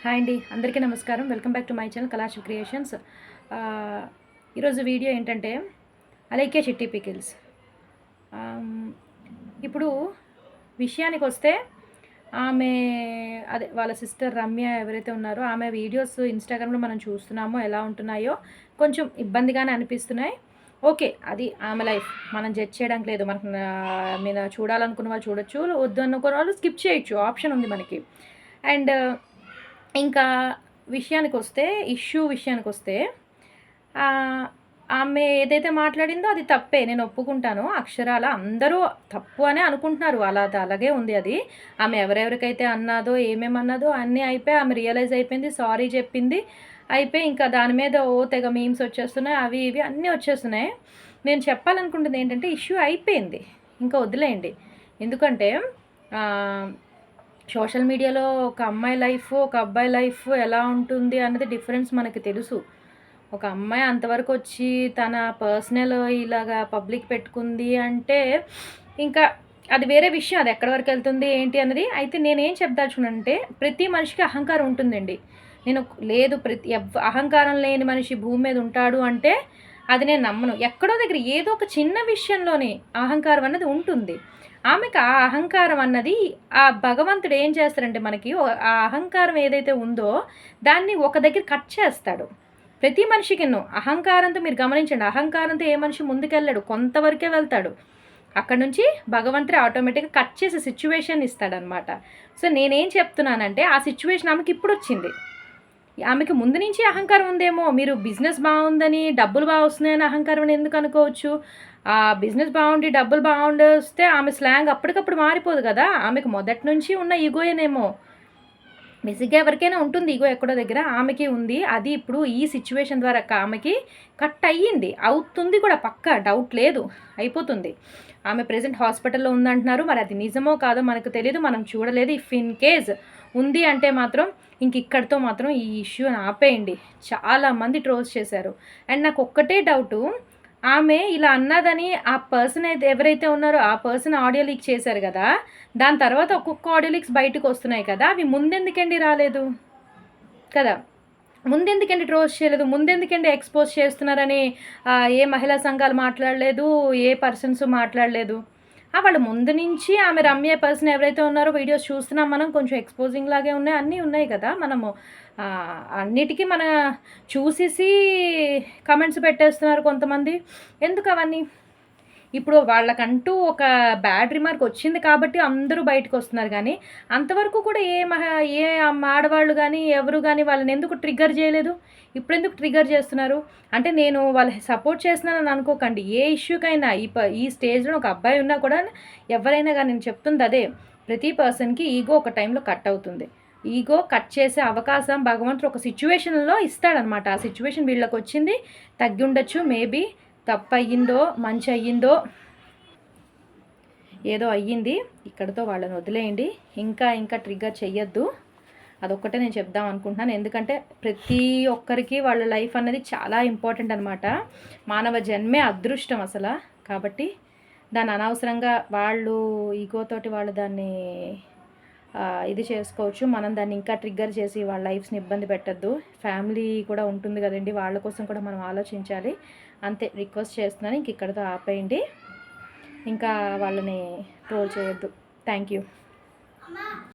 Hi అండి, అందరికీ నమస్కారం. Welcome back to my channel Kalashiv creations. ఈరోజు వీడియో ఏంటంటే అలైకే చిట్టి పికిల్స్. ఇప్పుడు విషయానికి వస్తే ఆమె వాళ్ళ సిస్టర్ రమ్య ఎవరైతే ఉన్నారో ఆమె వీడియోస్ ఇన్స్టాగ్రామ్లో మనం చూస్తున్నామో ఎలా ఉంటున్నాయో కొంచెం ఇబ్బందిగానే అనిపిస్తున్నాయి. ఓకే, అది ఆమె లైఫ్, మనం జడ్జ్ చేయడానికి లేదు. మనకు మీద చూడాలనుకున్న వాళ్ళు చూడొచ్చు, వద్దు అనుకున్న వాళ్ళు స్కిప్ చేయొచ్చు, ఆప్షన్ ఉంది మనకి. అండ్ ఇంకా ఇష్యూ విషయానికి వస్తే ఆమె ఏదైతే మాట్లాడిందో అది తప్పే, నేను ఒప్పుకుంటాను. అక్షరాల అందరూ తప్పు అనే అనుకుంటున్నారు, అలాగే ఉంది అది. ఆమె ఎవరెవరికైతే అన్నదో ఏమేమన్నదో అన్నీ అయిపోయి ఆమె రియలైజ్ అయిపోయింది, సారీ చెప్పింది, అయిపోయి ఇంకా దాని మీద తెగ మీమ్స్ వచ్చేస్తున్నాయి, అవి ఇవి అన్నీ వచ్చేస్తున్నాయి. నేను చెప్పాలనుకుంటుంది ఏంటంటే ఇష్యూ అయిపోయింది, ఇంకా వదిలేయండి. ఎందుకంటే సోషల్ మీడియాలో ఒక అమ్మాయి లైఫ్, ఒక అబ్బాయి లైఫ్ ఎలా ఉంటుంది అన్నది డిఫరెన్స్ మనకి తెలుసు. ఒక అమ్మాయి అంతవరకు వచ్చి తన పర్సనల్ ఇలాగా పబ్లిక్ పెట్టుకుంది అంటే ఇంకా అది వేరే విషయం. అది ఎక్కడి వరకు వెళ్తుంది ఏంటి అన్నది. అయితే నేనేం చెప్దాల్చుకున్నానంటే ప్రతి మనిషికి అహంకారం ఉంటుందండి. నేను లేదు అహంకారం లేని మనిషి భూమి మీద ఉంటాడు అంటే అది నేను నమ్మను. ఎక్కడో దగ్గర ఏదో ఒక చిన్న విషయంలోనే అహంకారం అన్నది ఉంటుంది. ఆమెకు ఆ అహంకారం అన్నది ఆ భగవంతుడు ఏం చేస్తారంటే మనకి ఆ అహంకారం ఏదైతే ఉందో దాన్ని ఒక దగ్గర కట్ చేస్తాడు. ప్రతి మనిషికి అహంకారంతో మీరు గమనించండి, అహంకారంతో ఏ మనిషి ముందుకెళ్ళాడు, కొంతవరకే వెళ్తాడు. అక్కడ నుంచి భగవంతుడు ఆటోమేటిక్గా కట్ చేసే సిచ్యువేషన్ ఇస్తాడనమాట. సో నేనేం చెప్తున్నానంటే ఆ సిచ్యువేషన్ ఆమెకి ఇప్పుడు వచ్చింది. ఆమెకి ముందు నుంచి అహంకారం ఉందేమో. మీరు బిజినెస్ బాగుందని, డబ్బులు బాగా వస్తున్నాయని అహంకారం ఎందుకు అనుకోవచ్చు. ఆ బిజినెస్ బాగుండి డబ్బులు బాగుండొస్తే ఆమె స్లాంగ్ అప్పటికప్పుడు మారిపోదు కదా. ఆమెకు మొదటి నుంచి ఉన్న ఈగోయేనేమో. బేసిక్గా ఎవరికైనా ఉంటుంది ఈగో ఎక్కడో దగ్గర, ఆమెకి ఉంది. అది ఇప్పుడు ఈ సిచ్యువేషన్ ద్వారా ఆమెకి కట్ అయ్యింది, అవుతుంది కూడా, పక్కా డౌట్ లేదు, అయిపోతుంది. ఆమె ప్రెజెంట్ హాస్పిటల్లో ఉందంటున్నారు. మరి అది నిజమో కాదో మనకు తెలియదు, మనం చూడలేదు. ఇఫ్ ఇన్ కేస్ ఉంది అంటే మాత్రం ఇక్కడితో మాత్రం ఈ ఇష్యూని ఆపేయండి. చాలామంది ట్రోల్స్ చేశారు. అండ్ నాకు ఒక్కటే డౌటు, ఆమె ఇలా అన్నదని ఆ పర్సన్ ఎవరైతే ఉన్నారో ఆ పర్సన్ ఆడియో లీక్ చేశారు కదా, దాని తర్వాత ఒక్కొక్క ఆడియో లీక్స్ బయటకు వస్తున్నాయి కదా, అవి ముందెందుకండి రాలేదు కదా, ముందెందుకండి ట్రోల్స్ చేయలేదు, ముందెందుకండి ఎక్స్పోజ్ చేస్తున్నారని ఏ మహిళా సంఘాలు మాట్లాడలేదు, ఏ పర్సన్స్ మాట్లాడలేదు. వాళ్ళు ముందు నుంచి ఆమె రమ్య పర్సన్ ఎవరైతే ఉన్నారో వీడియోస్ చూస్తున్నాం మనం, కొంచెం ఎక్స్పోజింగ్ లాగే ఉన్నాయి, అన్నీ ఉన్నాయి కదా. మనము అన్నిటికీ మన చూసేసి కమెంట్స్ పెట్టేస్తున్నారు కొంతమంది. ఎందుకు అవన్నీ? ఇప్పుడు వాళ్ళకంటూ ఒక బ్యాడ్ రిమార్క్ వచ్చింది కాబట్టి అందరూ బయటకు వస్తున్నారు. కానీ అంతవరకు కూడా ఏ ఆడవాళ్ళు కానీ ఎవరు కానీ వాళ్ళని ఎందుకు ట్రిగ్గర్ చేయలేదు? ఇప్పుడు ఎందుకు ట్రిగ్గర్ చేస్తున్నారు? అంటే నేను వాళ్ళని సపోర్ట్ చేస్తున్నానని అనుకోకండి. ఏ ఇష్యూకైనా ఈ స్టేజ్లో ఒక అబ్బాయి ఉన్నా కూడా ఎవరైనా కానీ నేను చెప్తుంది అదే, ప్రతి పర్సన్కి ఈగో ఒక టైంలో కట్ అవుతుంది. ఈగో కట్ చేసే అవకాశం భగవంతుడు ఒక సిచ్యువేషన్లో ఇస్తాడనమాట. ఆ సిచ్యువేషన్ వీళ్ళకి వచ్చింది, తగ్గి ఉండొచ్చు, మేబీ తప్పు అయ్యిందో మంచి అయ్యిందో ఏదో అయ్యింది. ఇక్కడితో వాళ్ళని వదిలేయండి, ఇంకా ట్రిగ్గర్ చెయ్యొద్దు. అదొక్కటే నేను చెప్దాం అనుకుంటున్నాను. ఎందుకంటే ప్రతి ఒక్కరికి వాళ్ళ లైఫ్ అన్నది చాలా ఇంపార్టెంట్ అనమాట. మానవ జన్మే అదృష్టం అసలు. కాబట్టి దాన్ని అనవసరంగా వాళ్ళు ఈగోతోటి వాళ్ళు దాన్ని ఇది చేసుకోవచ్చు. మనం దాన్ని ఇంకా ట్రిగ్గర్ చేసి వాళ్ళ లైఫ్స్ని ఇబ్బంది పెట్టద్దు. ఫ్యామిలీ కూడా ఉంటుంది కదండి, వాళ్ళ కోసం కూడా మనం ఆలోచించాలి. అంతే రిక్వెస్ట్ చేస్తున్నాను. ఇక్కడితో ఆపేయండి, ఇంకా వాళ్ళని ట్రోల్ చేయొద్దు. Thank you.